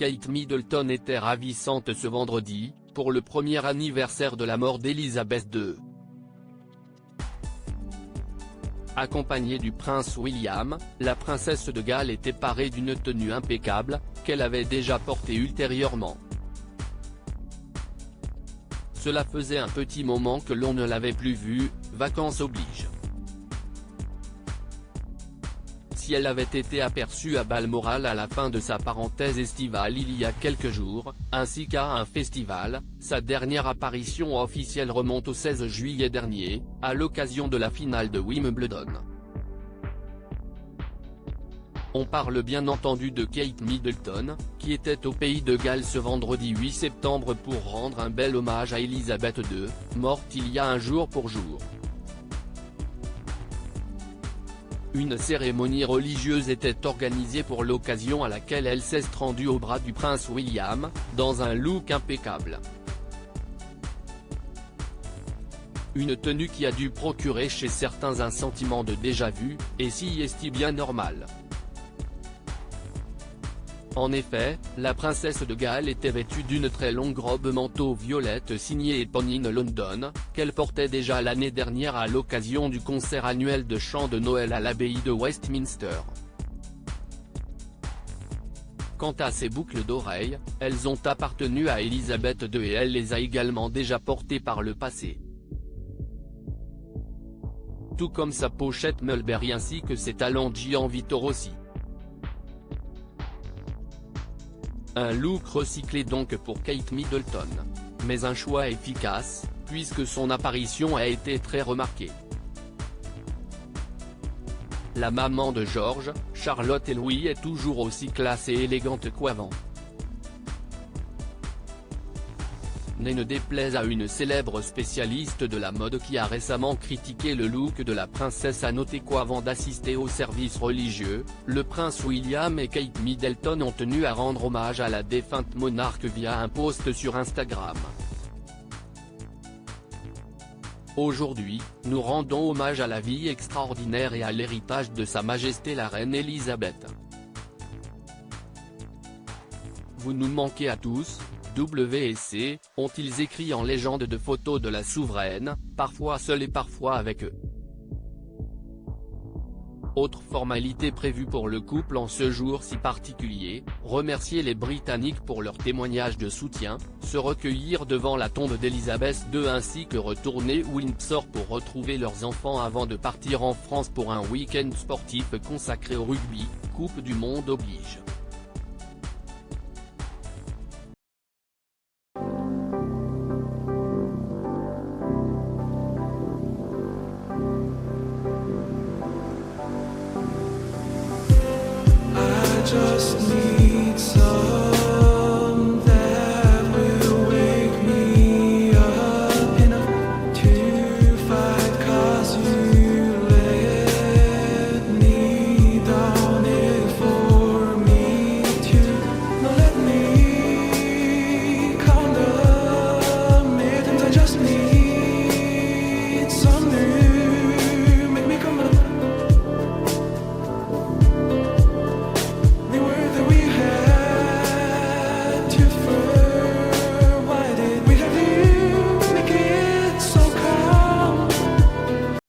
Kate Middleton était ravissante ce vendredi, pour le premier anniversaire de la mort d'Elizabeth II. Accompagnée du prince William, la princesse de Galles était parée d'une tenue impeccable, qu'elle avait déjà portée ultérieurement. Cela faisait un petit moment que l'on ne l'avait plus vue, vacances oblige. Si elle avait été aperçue à Balmoral à la fin de sa parenthèse estivale il y a quelques jours, ainsi qu'à un festival, sa dernière apparition officielle remonte au 16 juillet dernier, à l'occasion de la finale de Wimbledon. On parle bien entendu de Kate Middleton, qui était au Pays de Galles ce vendredi 8 septembre pour rendre un bel hommage à Elisabeth II, morte il y a un jour pour jour. Une cérémonie religieuse était organisée pour l'occasion à laquelle elle s'est rendue au bras du prince William, dans un look impeccable. Une tenue qui a dû procurer chez certains un sentiment de déjà-vu, et si est-il bien normal. En effet, la princesse de Galles était vêtue d'une très longue robe manteau violette signée Eponine London, qu'elle portait déjà l'année dernière à l'occasion du concert annuel de chant de Noël à l'abbaye de Westminster. Quant à ses boucles d'oreilles, elles ont appartenu à Elisabeth II et elle les a également déjà portées par le passé. Tout comme sa pochette Mulberry ainsi que ses talons Gianvito Rossi. Un look recyclé donc pour Kate Middleton. Mais un choix efficace, puisque son apparition a été très remarquée. La maman de George, Charlotte et Louis est toujours aussi classe et élégante qu'avant. Ne déplaise à une célèbre spécialiste de la mode qui a récemment critiqué le look de la princesse à noter qu'avant d'assister au service religieux, le prince William et Kate Middleton ont tenu à rendre hommage à la défunte monarque via un post sur Instagram. Aujourd'hui, nous rendons hommage à la vie extraordinaire et à l'héritage de Sa Majesté la Reine Elisabeth. Vous nous manquez à tous. W&C, ont-ils écrit en légende de photos de la souveraine, parfois seule et parfois avec eux. Autre formalité prévue pour le couple en ce jour si particulier, remercier les Britanniques pour leur témoignage de soutien, se recueillir devant la tombe d'Elisabeth II ainsi que retourner Windsor pour retrouver leurs enfants avant de partir en France pour un week-end sportif consacré au rugby, Coupe du Monde oblige. Just need some that will wake me up enough to fight, 'cause you let me down it for me to not let me condemn it, and I just need some